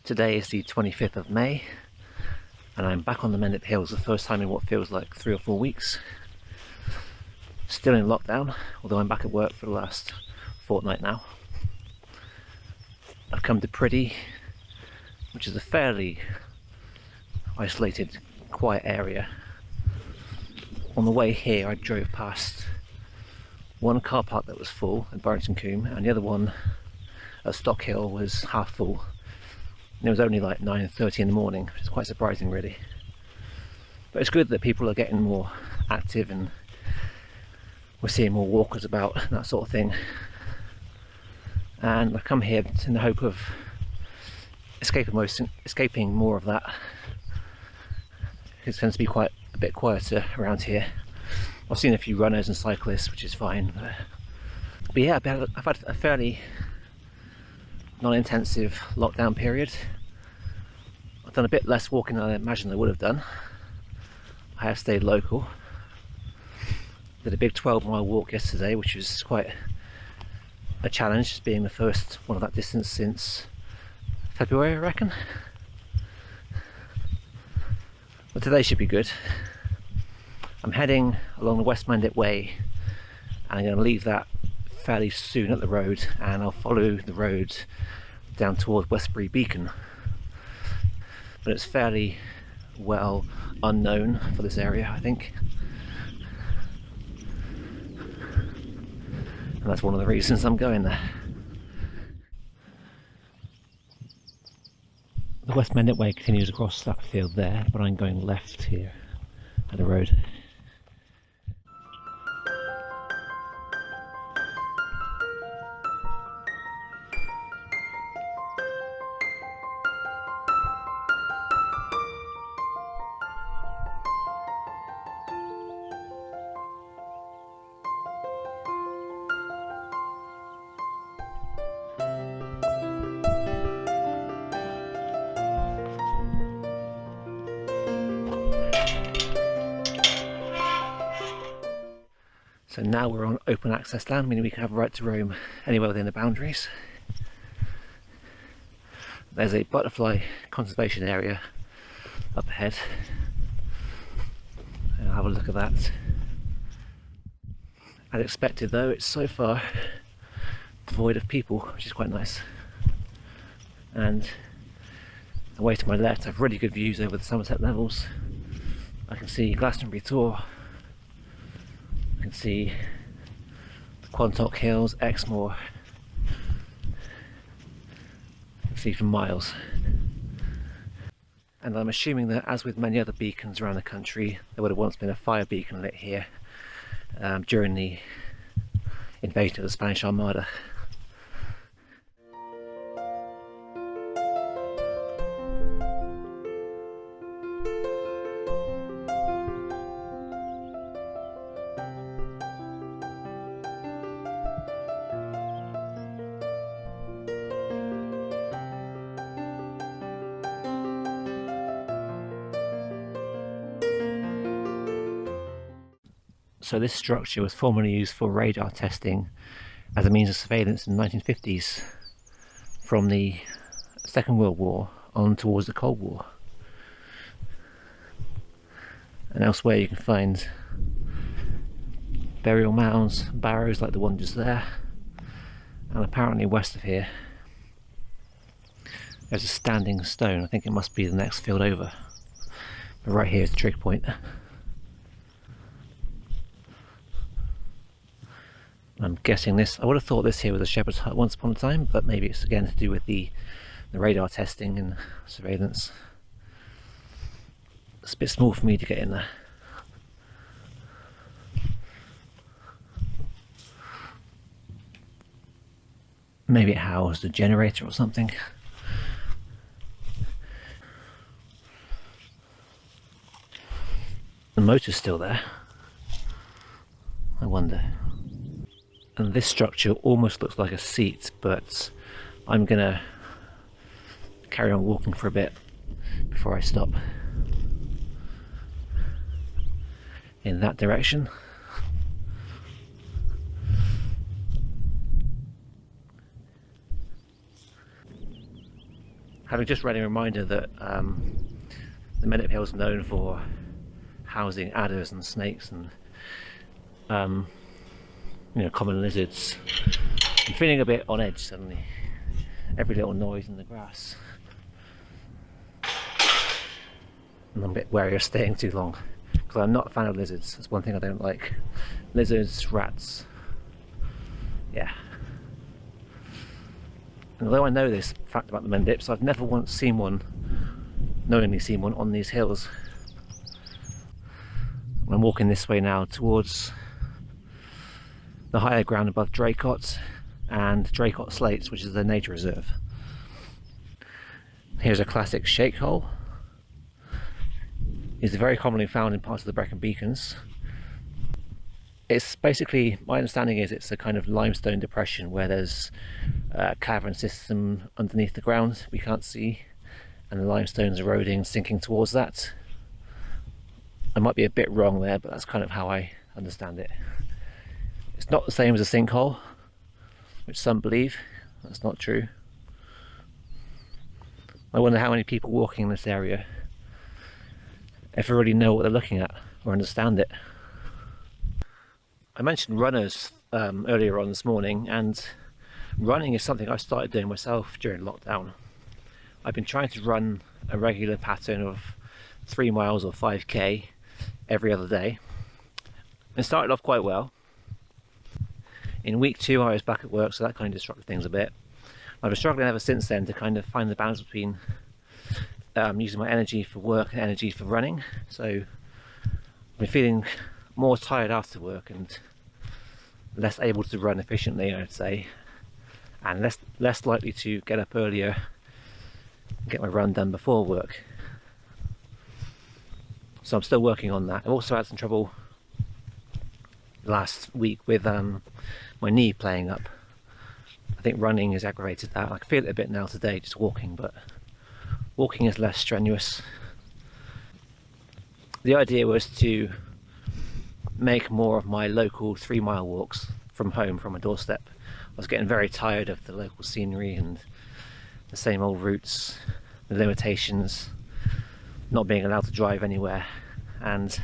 Today is the 25th of May and I'm back on the Mendip Hills, the first time in what feels like 3 or 4 weeks. Still in lockdown, although I'm back at work for the last fortnight now. I've come to Priddy, which is a fairly isolated, quiet area. On the way here I drove past one car park that was full at Burrington Combe and the other one at Stockhill was half full. And it was only like 9:30 in the morning, which is quite surprising really. But it's good that people are getting more active and we're seeing more walkers about and that sort of thing. And I've come here in the hope of escaping more of that. It tends to be quite a bit quieter around here. I've seen a few runners and cyclists, which is fine. But yeah, I've had a fairly non-intensive lockdown period. I've done a bit less walking than I imagined I would have done. I have stayed local. Did a big 12-mile walk yesterday, which was quite a challenge, just being the first one of that distance since February, I reckon. But today should be good. I'm heading along the West Mendip Way and I'm going to leave that fairly soon at the road and I'll follow the road down towards Westbury Beacon. But it's fairly well unknown for this area, I think. And that's one of the reasons I'm going there. The West Mendip Way continues across that field there, but I'm going left here at the road. So now we're on open access land, meaning we can have a right to roam anywhere within the boundaries. There's a butterfly conservation area up ahead. And I'll have a look at that. As expected though, it's so far devoid of people, which is quite nice. And away to my left I have really good views over the Somerset levels. I can see Glastonbury Tor. I can see the Quantock Hills, Exmoor. I can see for miles. And I'm assuming that, as with many other beacons around the country, there would have once been a fire beacon lit here during the invasion of the Spanish Armada. So this structure was formerly used for radar testing as a means of surveillance in the 1950s from the Second World War on towards the Cold War. And elsewhere you can find burial mounds, barrows like the one just there, and apparently west of here there's a standing stone. I think it must be the next field over, but right here is the trig point. I'm guessing this, I would have thought this here was a shepherd's hut once upon a time, but maybe it's again to do with the radar testing and surveillance. It's a bit small for me to get in there. Maybe it housed a generator or something. The motor's still there. I wonder. And this structure almost looks like a seat, but I'm gonna carry on walking for a bit before I stop in that direction. having just read a reminder that the Mendip Hill is known for housing adders and snakes and you know, common lizards. I'm feeling a bit on edge suddenly. Every little noise in the grass. And I'm a bit wary of staying too long because I'm not a fan of lizards. That's one thing I don't like. Lizards, rats. Yeah. And although I know this fact about the Mendips, I've never once seen one, knowingly seen one on these hills. I'm walking this way now towards the higher ground above Draycott and Draycott Sleights, which is the nature reserve. Here's a classic shake hole. It's very commonly found in parts of the Westbury Beacons. It's basically, my understanding is it's a kind of limestone depression where there's a cavern system underneath the ground we can't see, and the limestone's eroding, sinking towards that. I might be a bit wrong there, but that's kind of how I understand it. It's not the same as a sinkhole, which some believe. That's not true. I wonder how many people walking in this area if they really know what they're looking at or understand it. I mentioned runners earlier on this morning, and running is something I started doing myself during lockdown. I've been trying to run a regular pattern of 3 miles or 5k every other day. It started off quite well. In week 2 I was back at work, so that kind of disrupted things a bit. I've been struggling ever since then to kind of find the balance between using my energy for work and energy for running. So I've been feeling more tired after work and less able to run efficiently, I'd say, and less likely to get up earlier and get my run done before work. So I'm still working on that. I've also had some trouble last week with my knee playing up. I think running has aggravated that. I can feel it a bit now today, just walking, but walking is less strenuous. The idea was to make more of my local 3-mile walks from home, from my doorstep. I was getting very tired of the local scenery and the same old routes, the limitations, not being allowed to drive anywhere, and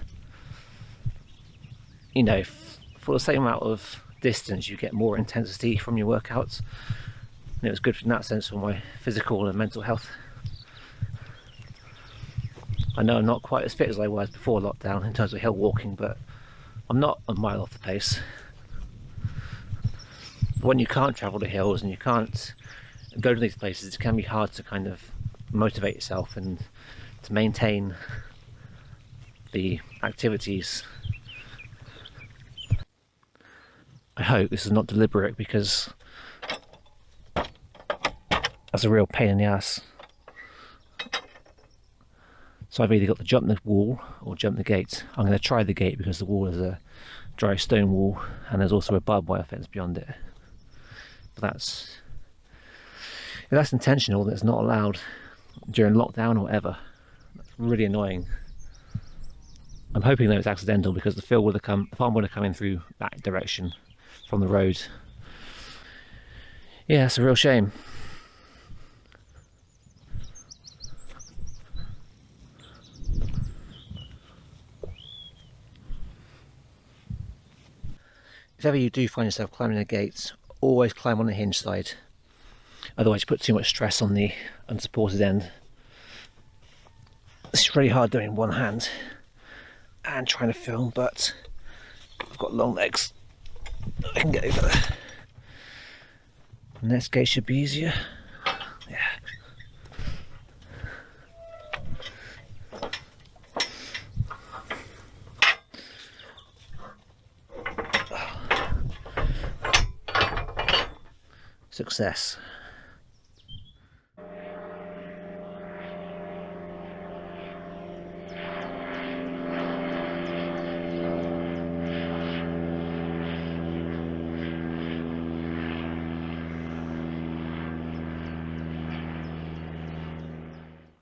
you know, for the same amount of distance you get more intensity from your workouts, and it was good in that sense for my physical and mental health. I know I'm not quite as fit as I was before lockdown in terms of hill walking, but I'm not a mile off the pace. When you can't travel the hills and you can't go to these places, it can be hard to kind of motivate yourself and to maintain the activities. I hope this is not deliberate, because that's a real pain in the ass. So I've either got to jump the wall or jump the gate. I'm going to try the gate because the wall is a dry stone wall and there's also a barbed wire fence beyond it. But if that's intentional, then it's not allowed during lockdown or ever. That's really annoying. I'm hoping that it's accidental, because the farm would have come in through that direction from the road. Yeah, it's a real shame. If ever you do find yourself climbing a gate, always climb on the hinge side. Otherwise you put too much stress on the unsupported end. It's really hard doing one hand and trying to film, but I've got long legs. I can get over there. The next gate should be easier. Yeah. Success.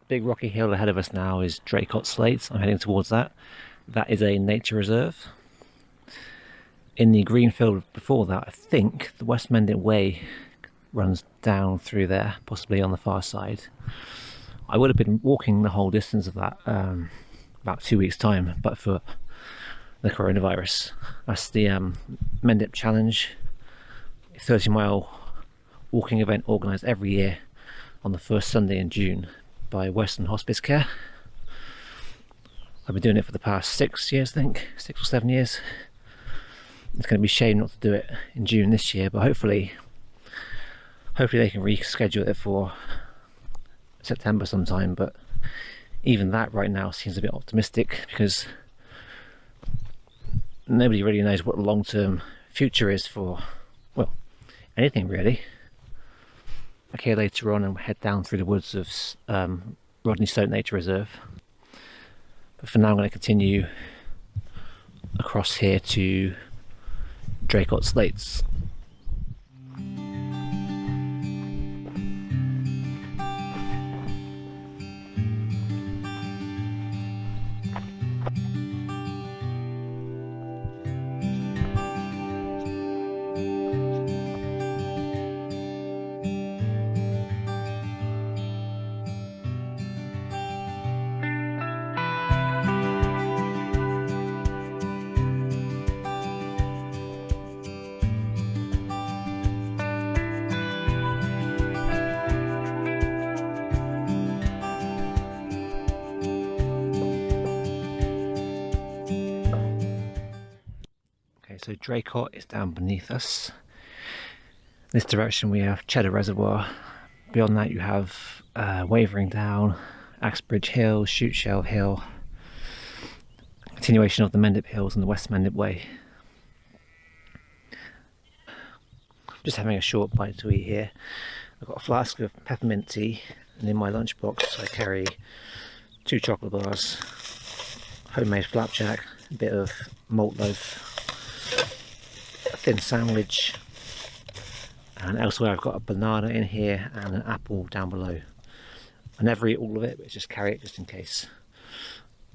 Big rocky hill ahead of us now is Draycott Sleights. I'm heading towards that. That is a nature reserve. In the green field before that, I think the West Mendip Way runs down through there, possibly on the far side. I would have been walking the whole distance of that about 2 weeks' time, but for the coronavirus. That's the Mendip Challenge, a 30-mile walking event organised every year on the first Sunday in June by Western Hospice Care. I've been doing it for the past 6 years, I think, 6 or 7 years. It's going to be a shame not to do it in June this year, but hopefully they can reschedule it for September sometime. But even that right now seems a bit optimistic, because nobody really knows what the long-term future is for, well, anything really. Okay, later on and head down through the woods of Rodney Stoke Nature Reserve. But for now I'm going to continue across here to Draycott Sleights. So Draycott is down beneath us. This direction we have Cheddar Reservoir. Beyond that you have Wavering Down, Axbridge Hill, Shootshell Hill, continuation of the Mendip Hills and the West Mendip Way. Just having a short bite to eat here. I've got a flask of peppermint tea, and in my lunchbox I carry 2 chocolate bars, homemade flapjack, a bit of malt loaf, a thin sandwich, and elsewhere I've got a banana in here and an apple down below. I never eat all of it, but just carry it just in case.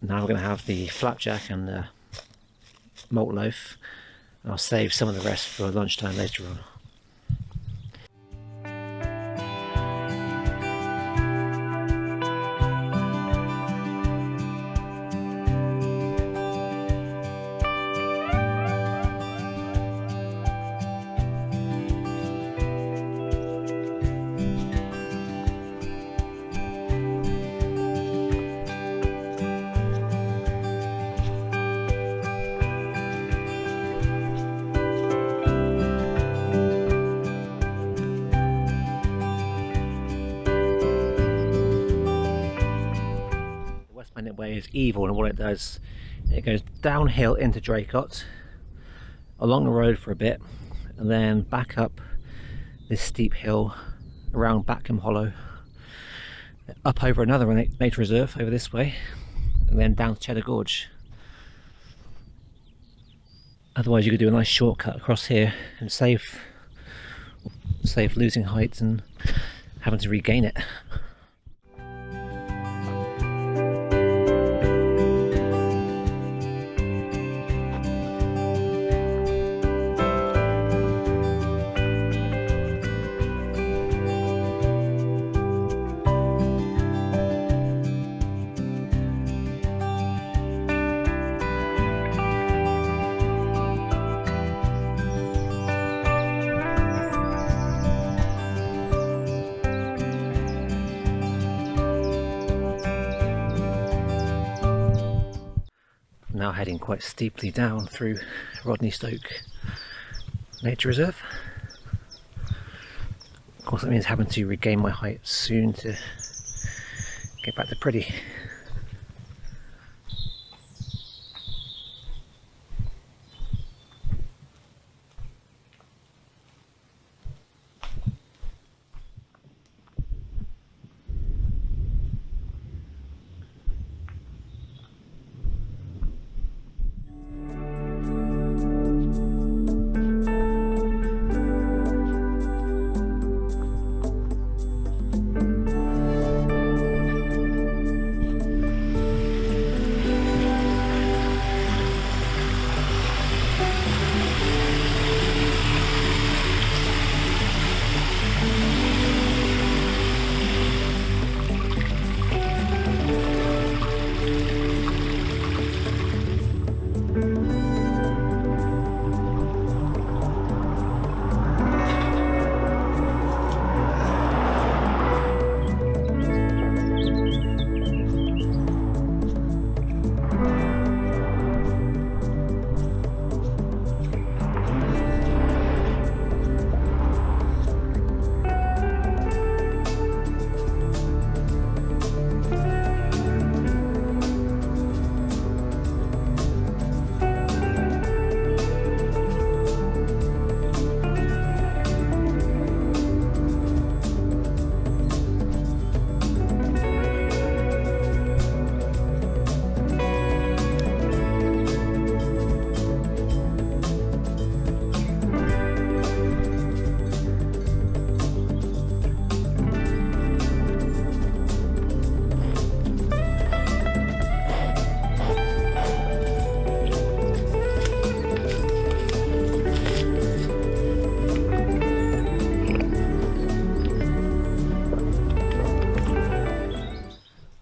Now we're going to have the flapjack and the malt loaf, and I'll save some of the rest for lunchtime later on. West Mendip Way is evil, and what it does, it goes downhill into Draycott, along the road for a bit, and then back up this steep hill around Backham Hollow, up over another nature reserve over this way, and then down to Cheddar Gorge. Otherwise you could do a nice shortcut across here and save losing height and having to regain it. Now heading quite steeply down through Rodney Stoke Nature Reserve. Of course that means having to regain my height soon to get back to Priddy.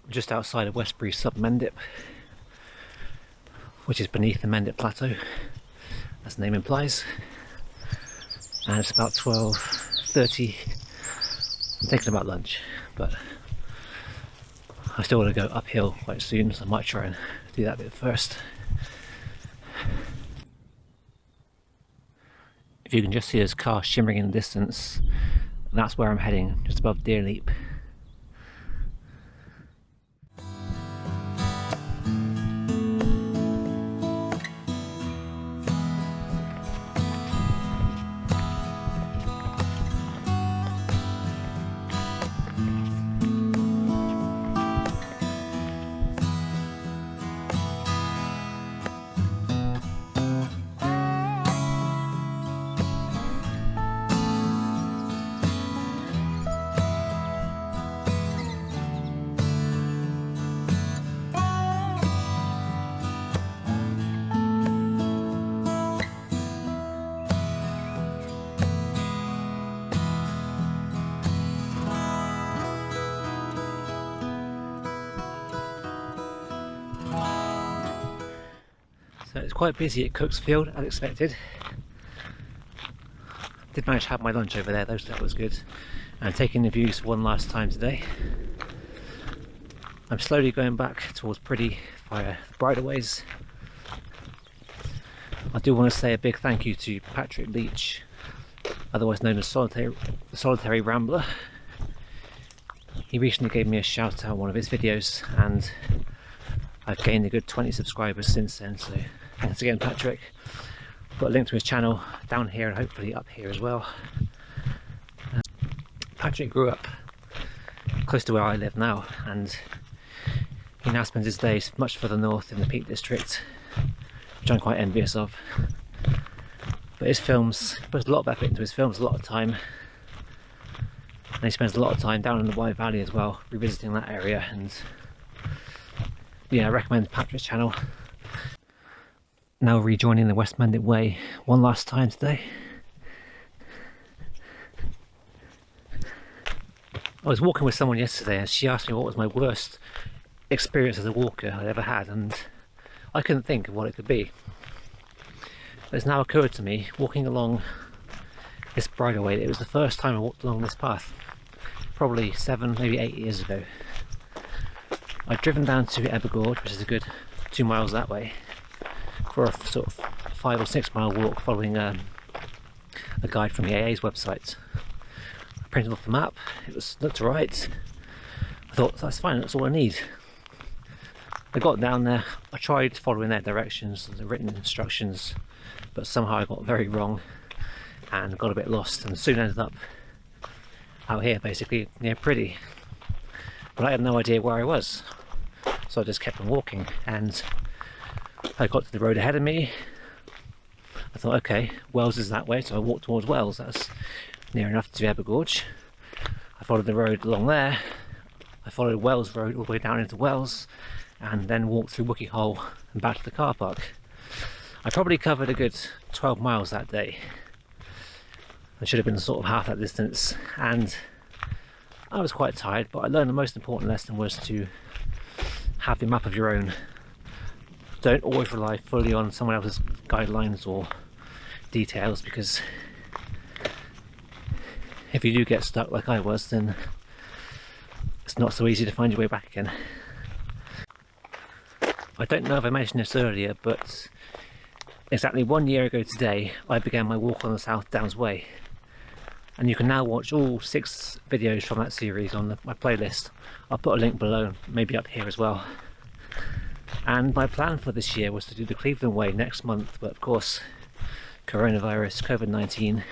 just outside of Westbury Mendip, which is beneath the Mendip Plateau, as the name implies. And it's about 12:30. I'm thinking about lunch, but I still want to go uphill quite soon, so I might try and do that bit first. If you can just see this car shimmering in the distance, that's where I'm heading, just above Deer Leap. So it's quite busy at Cooksfield, as expected. Did manage to have my lunch over there though, so that was good. And taking the views for one last time today. I'm slowly going back towards Priddy via the bridleways. I do want to say a big thank you to Patrick Leach, otherwise known as the Solitary Rambler. He recently gave me a shout out on one of his videos, and I've gained a good 20 subscribers since then, so thanks again, Patrick. Got a link to his channel down here and hopefully up here as well. Patrick grew up close to where I live now, and he now spends his days much further north in the Peak District, which I'm quite envious of. But his films, he puts a lot of effort into his films, a lot of time, and he spends a lot of time down in the Wye Valley as well, revisiting that area. And yeah, I recommend Patrick's channel. Now rejoining the West Mendip Way one last time today. I was walking with someone yesterday and she asked me what was my worst experience as a walker I'd ever had, and I couldn't think of what it could be. It's now occurred to me, walking along this bridleway, that it was the first time I walked along this path, probably 7, maybe 8 years ago. I'd driven down to Ebergorge, which is a good 2 miles that way, for a sort of 5 or 6 mile walk following a guide from the AA's website. I printed off the map, looked right. I thought, that's fine, that's all I need. I got down there, I tried following their directions, the written instructions, but somehow I got very wrong and got a bit lost, and soon ended up out here, basically near Priddy. But I had no idea where I was, so I just kept on walking, and I got to the road ahead of me. I thought, okay, Wells is that way, so I walked towards Wells. That's near enough to Ebergorge. I followed the road along there. I followed Wells Road all the way down into Wells, and then walked through Wookie Hole and back to the car park. I probably covered a good 12 miles that day. I should have been sort of half that distance, and I was quite tired, but I learned the most important lesson was to have a map of your own. Don't always rely fully on someone else's guidelines or details, because if you do get stuck like I was, then it's not so easy to find your way back again. I don't know if I mentioned this earlier, but exactly 1 year ago today I began my walk on the South Downs Way, and you can now watch all 6 videos from that series on my playlist. I'll put a link below, maybe up here as well. And my plan for this year was to do the Cleveland Way next month, but of course coronavirus, COVID-19,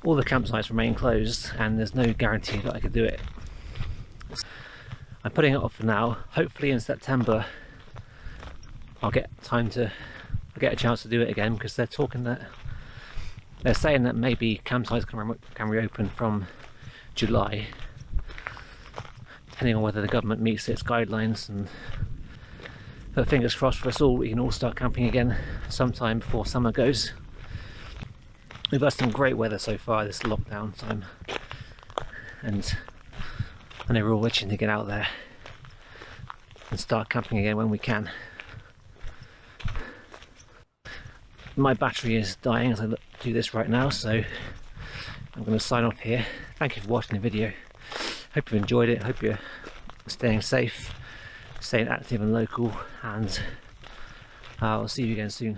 all the campsites remain closed and there's no guarantee that I could do it. I'm putting it off for now. Hopefully in September I'll get a chance to do it again, because they're saying that maybe campsites can reopen from July, depending on whether the government meets its guidelines. But fingers crossed for us all, we can all start camping again sometime before summer goes. We've had some great weather so far this lockdown time, and I know we're all itching to get out there. and start camping again when we can. My battery is dying as I do this right now, so I'm going to sign off here. Thank you for watching the video. Hope you've enjoyed it. Hope you're staying safe, staying active and local, and I'll see you again soon.